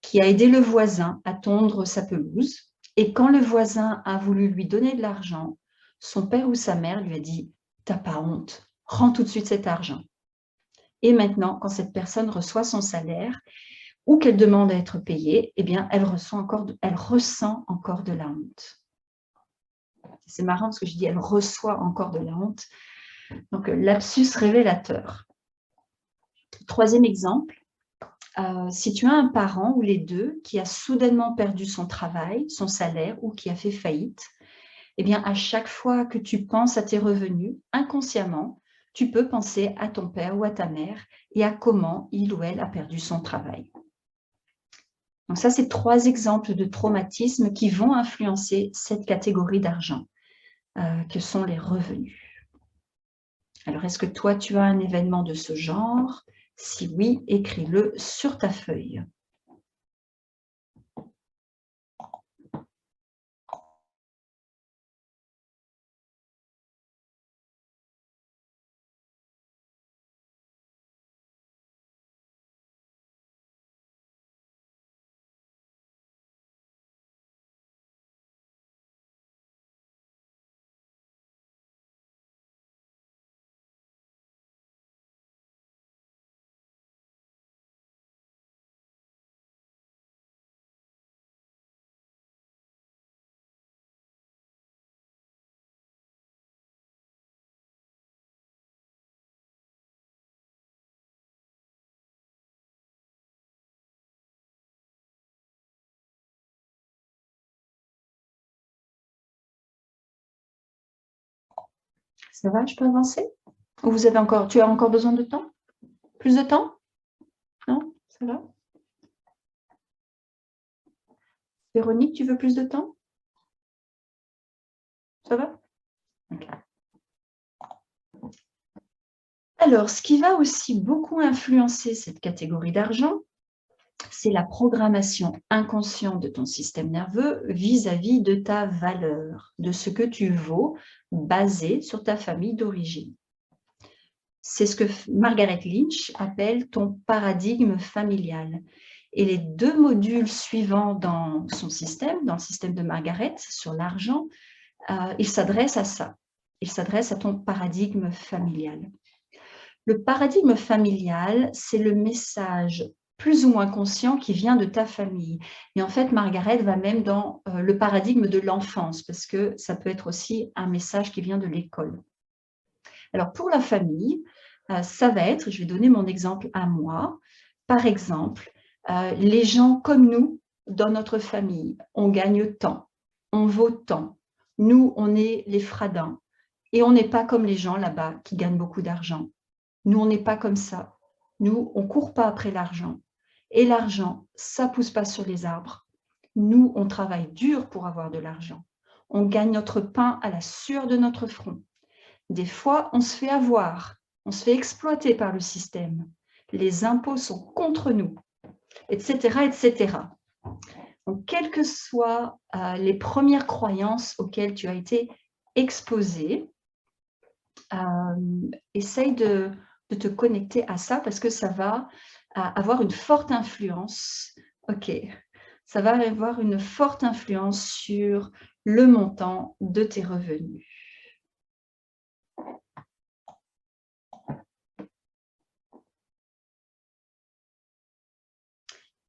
qui a aidé le voisin à tondre sa pelouse. Et quand le voisin a voulu lui donner de l'argent, son père ou sa mère lui a dit « T'as pas honte, rends tout de suite cet argent. » Et maintenant, quand cette personne reçoit son salaire ou qu'elle demande à être payée, eh bien, elle ressent encore de la honte. C'est marrant parce que je dis « elle reçoit encore de la honte ». Donc, lapsus révélateur. Troisième exemple, si tu as un parent ou les deux qui a soudainement perdu son travail, son salaire ou qui a fait faillite, eh bien, à chaque fois que tu penses à tes revenus, inconsciemment, tu peux penser à ton père ou à ta mère et à comment il ou elle a perdu son travail. Donc ça, c'est 3 exemples de traumatismes qui vont influencer cette catégorie d'argent, que sont les revenus. Alors, est-ce que toi, tu as un événement de ce genre? Si oui, écris-le sur ta feuille. Ça va, je peux avancer? Ou tu as encore besoin de temps? Plus de temps? Non? Ça va? Véronique, tu veux plus de temps? Ça va? Okay. Alors, ce qui va aussi beaucoup influencer cette catégorie d'argent, c'est la programmation inconsciente de ton système nerveux vis-à-vis de ta valeur, de ce que tu vaux, basé sur ta famille d'origine. C'est ce que Margaret Lynch appelle ton paradigme familial. Et les 2 modules suivants dans son système, dans le système de Margaret, sur l'argent, ils s'adressent à ça. Ils s'adressent à ton paradigme familial. Le paradigme familial, c'est le message plus ou moins conscient qui vient de ta famille. Et en fait, Margaret va même dans le paradigme de l'enfance, parce que ça peut être aussi un message qui vient de l'école. Alors, pour la famille, ça va être, je vais donner mon exemple à moi, par exemple, les gens comme nous, dans notre famille, on gagne tant, on vaut tant, nous, on est les fradins, et on n'est pas comme les gens là-bas qui gagnent beaucoup d'argent. Nous, on n'est pas comme ça. Nous, on ne court pas après l'argent. Et l'argent, ça ne pousse pas sur les arbres. Nous, on travaille dur pour avoir de l'argent. On gagne notre pain à la sueur de notre front. Des fois, on se fait avoir, on se fait exploiter par le système. Les impôts sont contre nous, etc., etc. Donc, quelles que soient les premières croyances auxquelles tu as été exposé, essaye de te connecter à ça parce que ça va avoir une forte influence. Ok, ça va avoir une forte influence sur le montant de tes revenus.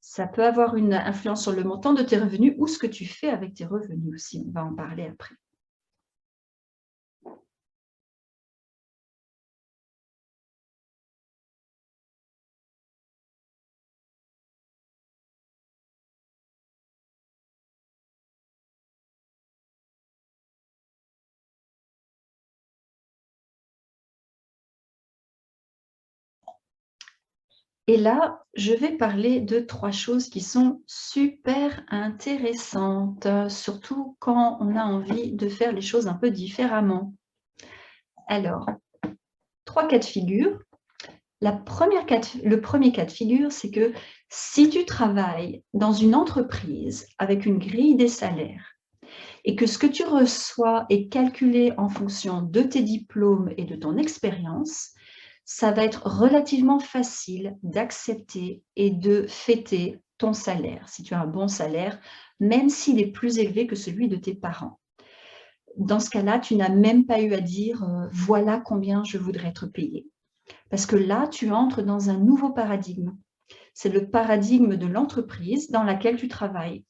Ça peut avoir une influence sur le montant de tes revenus ou ce que tu fais avec tes revenus aussi. On va en parler après. Et là, je vais parler de 3 choses qui sont super intéressantes, surtout quand on a envie de faire les choses un peu différemment. Alors, 3 cas de figure. Le premier cas de figure, c'est que si tu travailles dans une entreprise avec une grille des salaires et que ce que tu reçois est calculé en fonction de tes diplômes et de ton expérience, ça va être relativement facile d'accepter et de fêter ton salaire, si tu as un bon salaire, même s'il est plus élevé que celui de tes parents. Dans ce cas-là, tu n'as même pas eu à dire « voilà combien je voudrais être payé ». Parce que là, tu entres dans un nouveau paradigme. C'est le paradigme de l'entreprise dans laquelle tu travailles.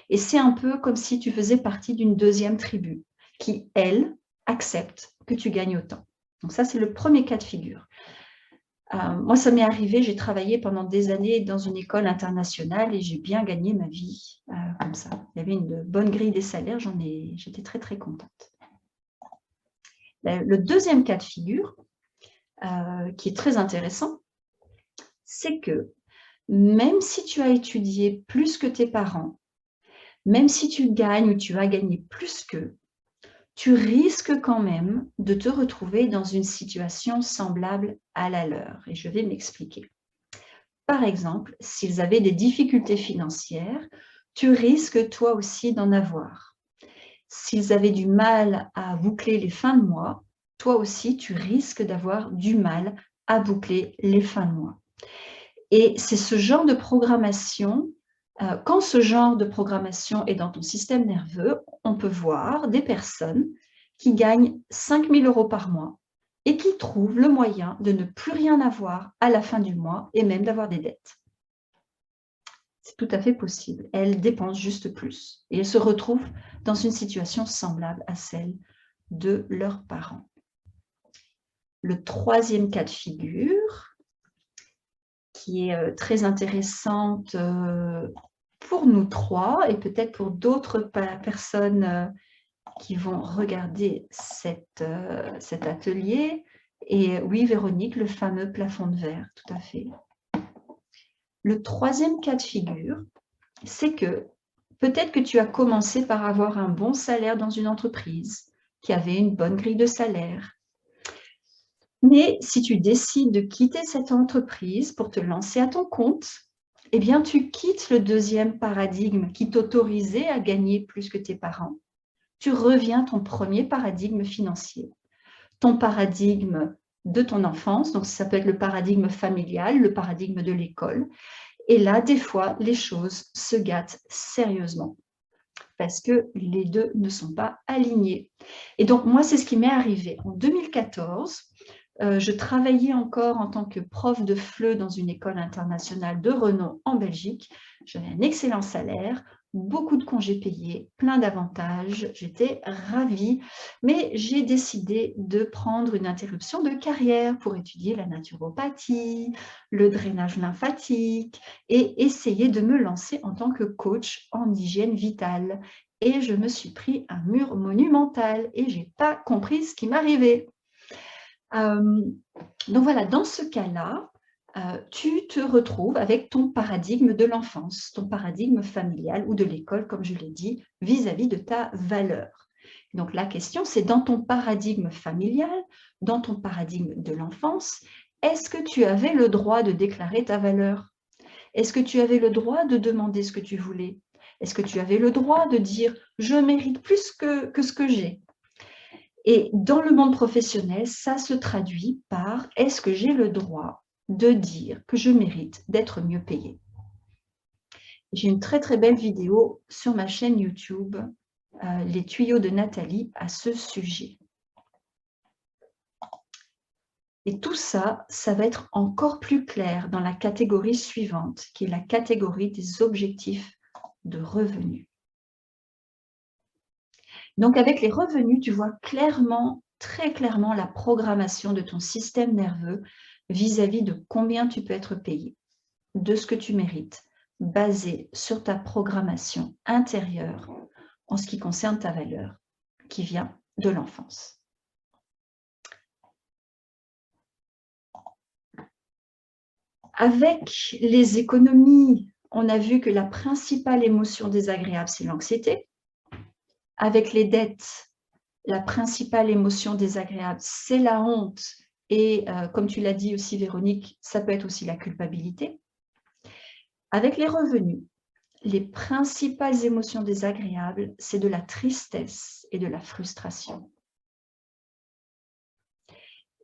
Et c'est un peu comme si tu faisais partie d'une deuxième tribu qui, elle, accepte que tu gagnes autant. Donc ça, c'est le premier cas de figure. Moi, ça m'est arrivé, j'ai travaillé pendant des années dans une école internationale et j'ai bien gagné ma vie comme ça. Il y avait une bonne grille des salaires, j'étais très, très contente. Le deuxième cas de figure, qui est très intéressant, c'est que même si tu as étudié plus que tes parents, même si tu gagnes ou tu as gagné plus qu'eux, tu risques quand même de te retrouver dans une situation semblable à la leur. Et je vais m'expliquer. Par exemple, s'ils avaient des difficultés financières, tu risques toi aussi d'en avoir. S'ils avaient du mal à boucler les fins de mois, toi aussi, tu risques d'avoir du mal à boucler les fins de mois. Et c'est ce genre de programmation, quand ce genre de programmation est dans ton système nerveux, on peut voir des personnes qui gagnent 5 000 € par mois et qui trouvent le moyen de ne plus rien avoir à la fin du mois et même d'avoir des dettes. C'est tout à fait possible. Elles dépensent juste plus et elles se retrouvent dans une situation semblable à celle de leurs parents. Le troisième cas de figure, qui est très intéressante pour nous trois et peut-être pour d'autres personnes qui vont regarder cet atelier. Et oui, Véronique, le fameux plafond de verre, tout à fait. Le troisième cas de figure, c'est que peut-être que tu as commencé par avoir un bon salaire dans une entreprise, qui avait une bonne grille de salaire. Mais si tu décides de quitter cette entreprise pour te lancer à ton compte, eh bien, tu quittes le deuxième paradigme qui t'autorisait à gagner plus que tes parents. Tu reviens à ton premier paradigme financier, ton paradigme de ton enfance, donc ça peut être le paradigme familial, le paradigme de l'école. Et là, des fois, les choses se gâtent sérieusement parce que les deux ne sont pas alignés. Et donc, moi, c'est ce qui m'est arrivé. En 2014, je travaillais encore en tant que prof de FLE dans une école internationale de renom en Belgique. J'avais un excellent salaire, beaucoup de congés payés, plein d'avantages. J'étais ravie, mais j'ai décidé de prendre une interruption de carrière pour étudier la naturopathie, le drainage lymphatique et essayer de me lancer en tant que coach en hygiène vitale. Et je me suis pris un mur monumental et je n'ai pas compris ce qui m'arrivait. Donc voilà, dans ce cas-là, tu te retrouves avec ton paradigme de l'enfance, ton paradigme familial ou de l'école, comme je l'ai dit, vis-à-vis de ta valeur. Donc la question, c'est dans ton paradigme familial, dans ton paradigme de l'enfance, est-ce que tu avais le droit de déclarer ta valeur? Est-ce que tu avais le droit de demander ce que tu voulais? Est-ce que tu avais le droit de dire « je mérite plus que ce que j'ai » ? Et dans le monde professionnel, ça se traduit par « est-ce que j'ai le droit de dire que je mérite d'être mieux payé ?» J'ai une très très belle vidéo sur ma chaîne YouTube, les tuyaux de Nathalie à ce sujet. Et tout ça, ça va être encore plus clair dans la catégorie suivante, qui est la catégorie des objectifs de revenus. Donc, avec les revenus, tu vois clairement, très clairement, la programmation de ton système nerveux vis-à-vis de combien tu peux être payé, de ce que tu mérites, basé sur ta programmation intérieure en ce qui concerne ta valeur, qui vient de l'enfance. Avec les économies, on a vu que la principale émotion désagréable, c'est l'anxiété. Avec les dettes, la principale émotion désagréable, c'est la honte. Et comme tu l'as dit aussi, Véronique, ça peut être aussi la culpabilité. Avec les revenus, les principales émotions désagréables, c'est de la tristesse et de la frustration.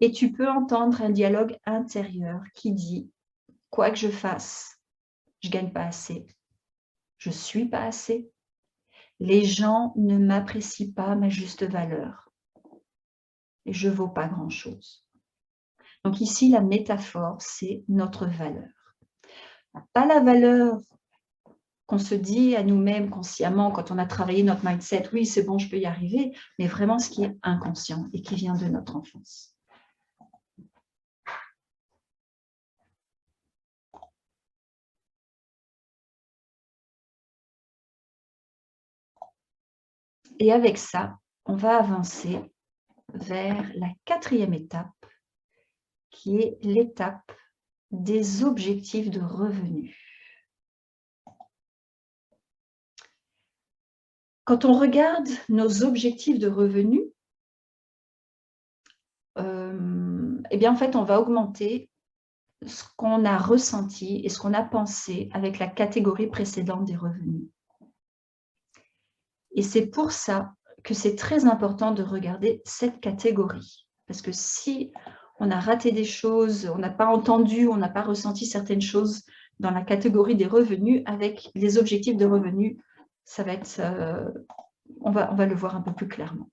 Et tu peux entendre un dialogue intérieur qui dit « quoi que je fasse, je ne gagne pas assez, je ne suis pas assez, les gens ne m'apprécient pas à ma juste valeur et je ne vaux pas grand-chose. » Donc ici, la métaphore, c'est notre valeur. Pas la valeur qu'on se dit à nous-mêmes consciemment quand on a travaillé notre mindset, oui, c'est bon, je peux y arriver, mais vraiment ce qui est inconscient et qui vient de notre enfance. Et avec ça, on va avancer vers la 4e étape, qui est l'étape des objectifs de revenus. Quand on regarde nos objectifs de revenus, eh bien, en fait, on va augmenter ce qu'on a ressenti et ce qu'on a pensé avec la catégorie précédente des revenus. Et c'est pour ça que c'est très important de regarder cette catégorie. Parce que si on a raté des choses, on n'a pas entendu, on n'a pas ressenti certaines choses dans la catégorie des revenus, avec les objectifs de revenus, ça va être, on va le voir un peu plus clairement.